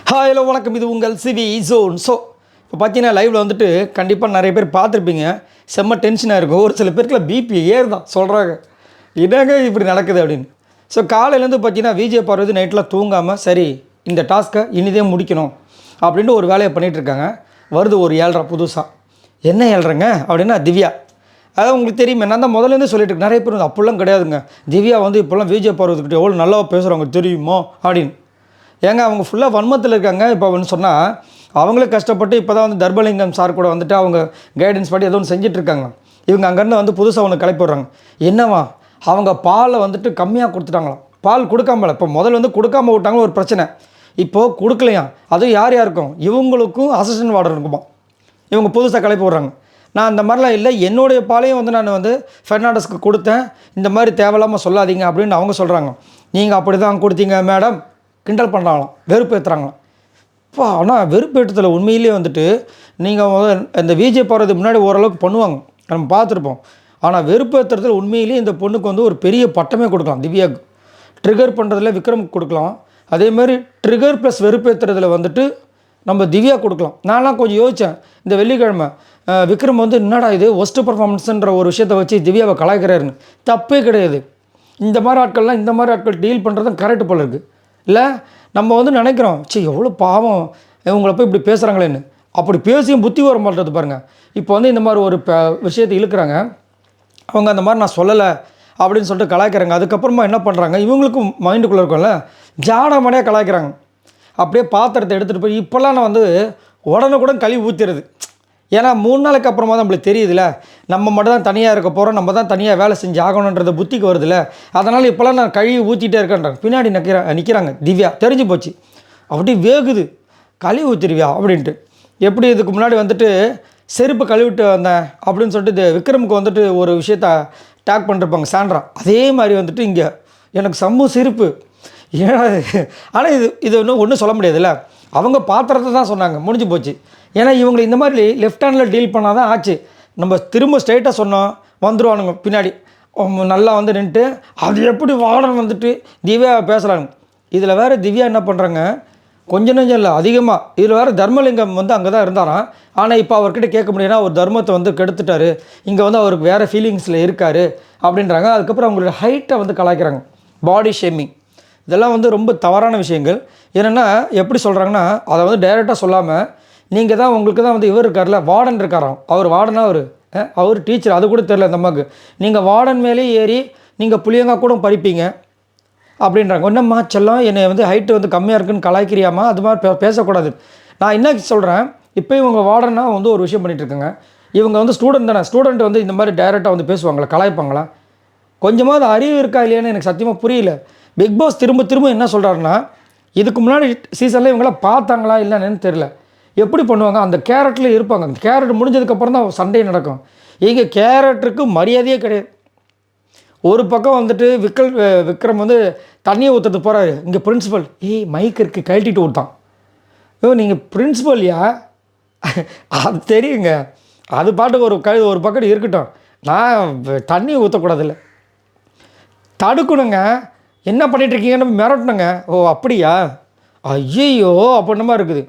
Hi hello வணக்கம். இது உங்கள் சிவி ஜோன். ஸோ இப்போ பார்த்தீங்கன்னா லைவில் வந்துட்டு கண்டிப்பாக நிறைய பேர் பார்த்துருப்பீங்க. செம்ம டென்ஷனாக இருக்கும். ஒரு சில பேருக்குலாம் பிபி ஏறுதான் சொல்கிறாங்க, என்னங்க இப்படி நடக்குது அப்படின்னு. ஸோ காலையிலேருந்து பார்த்தீங்கன்னா விஜய் பார்வதி நைட்டெலாம் தூங்காமல் சரி இந்த டாஸ்க்கை இனிதே முடிக்கணும் அப்படின்ட்டு ஒரு வேலையை பண்ணிகிட்ருக்காங்க. வருது ஒரு 7:30 புதுசாக. என்ன 7:30ங்க அப்படின்னா திவ்யா. அதாவது உங்களுக்கு தெரியுமே, நான் தான் முதலேருந்து சொல்லிட்டு இருக்கேன். நிறைய பேர் வந்து அப்படிலாம் கிடையாதுங்க, திவ்யா வந்து இப்போல்லாம் விஜய் பார்வதிக்கிட்ட எவ்வளோ நல்லா பேசுகிறவங்க தெரியுமோ அப்படின்னு. ஏங்க அவங்க ஃபுல்லாக வன்மத்தில் இருக்காங்க. இப்போ வந்து சொன்னால் அவங்களே கஷ்டப்பட்டு இப்போ தான் வந்து தர்பலிங்கம் சார் கூட வந்துட்டு அவங்க கைடன்ஸ் படி ஏதோ ஒன்று செஞ்சிட்ருக்காங்க. இவங்க அங்கேருந்து வந்து புதுசாக ஒன்று கிளப்பி விட்றாங்க. என்னவா அவங்க பாலை வந்துட்டு கம்மியாக கொடுத்துட்டாங்களாம். பால் கொடுக்காமல, இப்போ முதல்ல வந்து கொடுக்காம விட்டாங்களும் ஒரு பிரச்சனை, இப்போது கொடுக்கலையா. அதுவும் யார் யாருக்கும், இவங்களுக்கும் அசிஸ்டன்ட் வார்டன் இருக்குமா. இவங்க புதுசாக கிளப்பி விட்றாங்க. நான் அந்த மாதிரிலாம் இல்லை, என்னுடைய பாலையும் வந்து நான் வந்து ஃபெர்னாண்டஸ்க்கு கொடுத்தேன், இந்த மாதிரி தேவையில்லாமல் சொல்லாதீங்க அப்படின்னு அவங்க சொல்கிறாங்க. நீங்கள் அப்படி தான் கொடுத்தீங்க மேடம், கிண்டல் பண்ணுறாங்களாம், வெறுப்பேற்றுறாங்களாம். இப்போ ஆனால் வெறுப்பேற்றத்தில் உண்மையிலே வந்துட்டு நீங்கள் இந்த விஜய் பார்வதி முன்னாடி ஓரளவுக்கு பண்ணுவாங்க, நம்ம பார்த்துருப்போம். ஆனால் வெறுப்பேற்றுறதுல உண்மையிலேயே இந்த பொண்ணுக்கு வந்து ஒரு பெரிய பட்டமே கொடுக்கலாம். திவ்யாவுக்கு ட்ரிகர் பண்ணுறதுல விக்ரமுக்கு கொடுக்கலாம். அதேமாதிரி ட்ரிகர் ப்ளஸ் வெறுப்பேற்றுறதுல வந்துட்டு நம்ம திவ்யா கொடுக்கலாம். நான்லாம் கொஞ்சம் யோசித்தேன் இந்த வெள்ளிக்கிழமை, விக்ரம் வந்து என்னடா இது ஒஸ்ட்டு பர்ஃபார்மன்ஸுன்ற ஒரு விஷயத்தை வச்சு திவ்யாவை கலாய்க்கிறாருன்னு. தப்பே கிடையாது. இந்த மாதிரி ஆட்கள்லாம் இந்த மாதிரி ஆட்கள் டீல் பண்ணுறதும் கரெக்டு போல இருக்குது. இல்லை நம்ம வந்து நினைக்கிறோம், சரி எவ்வளோ பாவம் இவங்கள போய் இப்படி பேசுகிறாங்களேன்னு. அப்படி பேசியும் புத்தி வர மாட்டேது பாருங்கள். இப்போ வந்து இந்த மாதிரி ஒரு விஷயத்தை இழுக்கிறாங்க, அவங்க அந்த மாதிரி நான் சொல்லலை அப்படின்னு சொல்லிட்டு கலாய்க்கிறாங்க. அதுக்கப்புறமா என்ன பண்ணுறாங்க, இவங்களுக்கும் மைண்டுக்குள்ளே இருக்கும்ல, ஜாடமடையாக கலாய்க்கிறாங்க. அப்படியே பாத்திரத்தை எடுத்துகிட்டு போய் இப்போல்லாம் நான் வந்து உடனுக்குடன் கழுவி ஊற்றிடுது. ஏன்னா 3 நாளைக்கு அப்புறமா தான் நம்மளுக்கு தெரியுதுல்ல, நம்ம மட்டும் தான் தனியாக இருக்க போகிறோம், நம்ம தான் தனியாக வேலை செஞ்சு ஆகணுன்றது புத்திக்கு வருதுல்ல. அதனால் இப்போல்லாம் நான் கழுவி ஊற்றிட்டே இருக்கேன்றாங்க. பின்னாடி நிற்கிறாங்க திவ்யா, தெரிஞ்சு போச்சு. அப்படி வேகுது, கழுவி ஊற்றிடுவியா அப்படின்ட்டு. எப்படி இதுக்கு முன்னாடி வந்துட்டு செருப்பு கழுவிட்டு வந்தேன் அப்படின்னு சொல்லிட்டு இது விக்ரமுக்கு வந்துட்டு ஒரு விஷயத்த டேக் பண்ணிருப்பாங்க சாண்ட்ரா, அதே மாதிரி வந்துட்டு இங்கே எனக்கு செம்ம செருப்பு. ஏன்னா ஆனால் இது ஒன்றும் சொல்ல முடியாதுல்ல, அவங்க பாத்திரத்தை தான் சொன்னாங்க, முடிஞ்சு போச்சு. ஏன்னா இவங்களை இந்த மாதிரி லெஃப்ட் ஹேண்டில் டீல் பண்ணால் தான் ஆச்சு. நம்ம திரும்ப ஸ்ட்ரைட்டாக சொன்னோம் வந்துடுவானுங்க பின்னாடி நல்லா வந்து நின்றுட்டு, அது எப்படி வார்டன் வந்துட்டு திவ்யா பேசுகிறாங்க. இதில் வேறு திவ்யா என்ன பண்ணுறாங்க, கொஞ்சம் நெஞ்சம் இல்லை அதிகமாக. இதில் வேறு தர்மலிங்கம் வந்து அங்கே தான் இருந்தாராம். ஆனால் இப்போ அவர்கிட்ட கேட்க முடியும்னா அவர் தர்மத்தை வந்து கெடுத்துட்டார், இங்கே வந்து அவருக்கு வேறு ஃபீலிங்ஸில் இருக்கார் அப்படின்றாங்க. அதுக்கப்புறம் அவங்களோட ஹைட்டை வந்து கலாய்க்கிறாங்க, பாடி ஷேமிங். இதெல்லாம் வந்து ரொம்ப தவறான விஷயங்கள். என்னென்னா எப்படி சொல்கிறாங்கன்னா, அதை வந்து டைரெக்டாக சொல்லாமல் நீங்கள் தான் உங்களுக்கு தான் வந்து இவர் இருக்கார்ல, வார்டன் இருக்காராம். அவர் வார்டனாக அவர் டீச்சர், அது கூட தெரில இந்த அம்மாவுக்கு. நீங்கள் வார்டன் மேலே ஏறி நீங்கள் புளியங்கா கூட பறிப்பீங்க அப்படின்றாங்க. என்னம்மா செல்லம், என்னை வந்து ஹைட்டு வந்து கம்மியாக இருக்குன்னு கலாய்க்கிறியாம்மா, அது மாதிரி பேசக்கூடாது. நான் என்ன சொல்கிறேன், இப்போ இவங்க வார்டனாக வந்து ஒரு விஷயம் பண்ணிகிட்ருக்காங்க. இவங்க வந்து ஸ்டூடெண்ட் தானே, ஸ்டூடெண்ட் வந்து இந்த மாதிரி டைரெக்டாக வந்து பேசுவாங்களா, கலாய்ப்பாங்களா? கொஞ்சமாவது அறிவு இருக்கா இல்லையான்னு எனக்கு சத்தியமாக புரியல. பிக் பாஸ் திரும்ப திரும்ப என்ன சொல்கிறாருன்னா, இதுக்கு முன்னாடி சீசனில் இவங்களாம் பார்த்தாங்களா இல்லைன்னு தெரியல, எப்படி பண்ணுவாங்க, அந்த கேரட்டில் இருப்பாங்க. அந்த கேரட் முடிஞ்சதுக்கப்புறம் தான் சண்டை நடக்கும். இங்கே கேரட்டுக்கு மரியாதையே கிடையாது. ஒரு பக்கம் வந்துட்டு விக்ரம் வந்து தண்ணியை ஊற்றுறது போகிறாரு, இங்கே பிரின்ஸிபல் மைக் இருக்குது கழட்டிட்டு ஊட்டான். நீங்கள் பிரின்ஸிபல்யா அது தெரியுங்க, அது பாட்டுக்கு ஒரு பக்கம் இருக்கட்டும், நான் தண்ணி ஊற்றக்கூடாதுல்ல, தடுக்கணுங்க. என்ன பண்ணிகிட்ருக்கீங்கன்னு மிரட்டணுங்க. ஓ அப்படியா, ஐயோ அப்படின்னமா இருக்குது.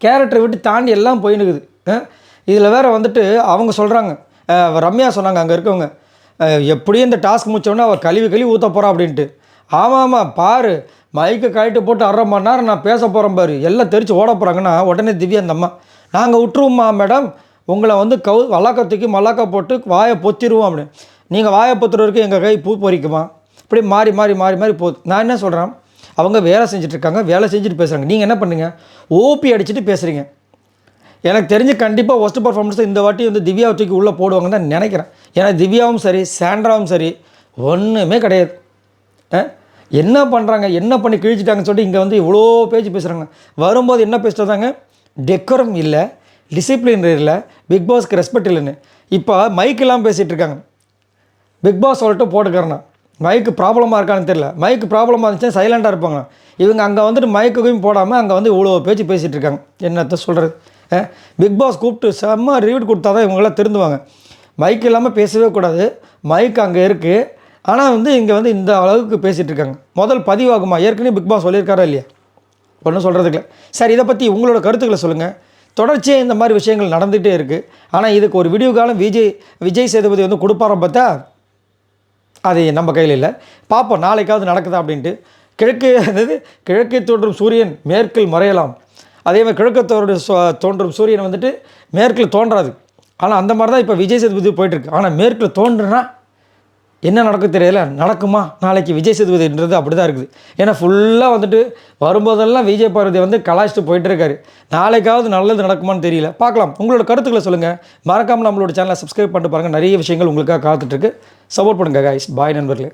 கேரக்டரை விட்டு தாண்டி எல்லாம் போயினுக்குது. இதில் வேறு வந்துட்டு அவங்க சொல்கிறாங்க, ரம்யா சொன்னாங்க அங்கே இருக்கவங்க, எப்படியும் இந்த டாஸ்க் முடித்தோடனே அவள் கழுவி ஊற்ற போகிறான் அப்படின்ட்டு. ஆமாம் பாரு, மைக்கை கழட்டு போட்டு 1/2 மணி நேரம் நான் பேச போகிறேன் பாரு, எல்லாம் தெரிச்சு ஓட போகிறாங்கன்னா உடனே திவ்யா அந்த அம்மா, நாங்கள் விட்டுருவோம்மா மேடம், உங்களை வந்து வழக்க தூக்கி மல்லாக்கா போட்டு வாயை பொத்திடுவோம் அப்படின்னு. நீங்கள் வாயை பொத்துறதுக்கு எங்கள் கை பூ பொறிக்குமா, இப்படி மாறி மாறி மாறி மாறி போகுது. நான் என்ன சொல்கிறேன், அவங்க வேலை செஞ்சுட்ருக்காங்க, வேலை செஞ்சுட்டு பேசுகிறாங்க, நீங்கள் என்ன பண்ணுங்க, ஓபி அடிச்சுட்டு பேசுகிறீங்க. எனக்கு தெரிஞ்சு கண்டிப்பாக ஒஸ்ட் பர்ஃபார்மன்ஸை இந்த வாட்டி வந்து திவ்யாவை தூக்கி உள்ளே போடுவாங்கன்னு தான் நினைக்கிறேன். ஏன்னா திவ்யாவும் சரி சாண்ட்ராவும் சரி ஒன்றுமே கிடையாது. என்ன பண்ணுறாங்க, என்ன பண்ணி கிழிச்சிட்டாங்கன்னு சொல்லிட்டு இங்கே வந்து இவ்வளோ பேச்சு பேசுகிறாங்க. வரும்போது என்ன பேசுகிறாங்க, டெக்கரம் இல்லை, டிசிப்ளின் இல்லை, பிக் பாஸ்க்கு ரெஸ்பெக்ட் இல்லைன்னு. இப்போ மைக்கெல்லாம் பேசிகிட்டு இருக்காங்க. பிக் பாஸ் சொல்லிட்டு போட்டுக்கிறேன்னா மைக்கு ப்ராப்ளமாக இருக்கான்னு தெரியல. மைக்கு ப்ராப்ளமாக இருந்துச்சுன்னா சைலண்ட்டாக இருப்பாங்க. இவங்க அங்கே வந்துட்டு மைக்குக்கும் போடாமல் அங்கே வந்து இவ்வளோ பேச்சு பேசிகிட்டு இருக்காங்க. என்னத்தை சொல்கிறது, பிக் பாஸ் கூப்பிட்டு செம்ம ரிவ்யூட் கொடுத்தா தான் இவங்களாம் திருந்துவாங்க. மைக் இல்லாமல் பேசவே கூடாது, மைக் அங்கே இருக்குது. ஆனால் வந்து இங்கே வந்து இந்த அளவுக்கு பேசிகிட்டு இருக்காங்க. முதல் பதிவாகுமா, ஏற்கனவே பிக் பாஸ் சொல்லியிருக்காரா இல்லையா, ஒன்றும் சொல்கிறதுக்கு இல்லை. சார் இதை பற்றி உங்களோட கருத்துக்களை சொல்லுங்கள். தொடர்ச்சியாக இந்த மாதிரி விஷயங்கள் நடந்துகிட்டே இருக்குது. ஆனால் இதுக்கு ஒரு விடிவு காலம் விஜய் சேதுபதி வந்து கொடுப்பாரோம் பார்த்தா அது நம்ம கையில் இல்லை. பார்ப்போம் நாளைக்காவது நடக்குதா அப்படின்ட்டு. கிழக்கே தோன்றும் சூரியன் மேற்கில் மறையலாம். அதே மாதிரி கிழக்கு தோன்றும் சூரியன் வந்துட்டு மேற்கில் தோன்றாது. ஆனால் அந்த மாதிரி தான் இப்போ விஜய் சேதுபதி போயிட்டுருக்கு. ஆனால் மேற்கில் தோன்றுனா என்ன நடக்கும் தெரியல. நடக்குமா நாளைக்கு விஜய் சேதுபதின்றது அப்படி தான் இருக்குது. ஏன்னா ஃபுல்லாக வந்துட்டு வரும்போதெல்லாம் விஜய் பார்வதி வந்து கலாய்ச்சிட்டு போயிட்டு இருக்காரு. நாளைக்காவது நல்லது நடக்குமான்னு தெரியல. பார்க்கலாம். உங்களோட கருத்துக்களை சொல்லுங்கள். மறக்காமல் நம்மளோட சேனலை சப்ஸ்கிரைப் பண்ணிட்டு பாருங்கள். நிறைய விஷயங்கள் உங்களுக்காக காத்துட்ருக்கு. சப்போர்ட் பண்ணுங்கள் கைஸ். பாய் நண்பர்களே.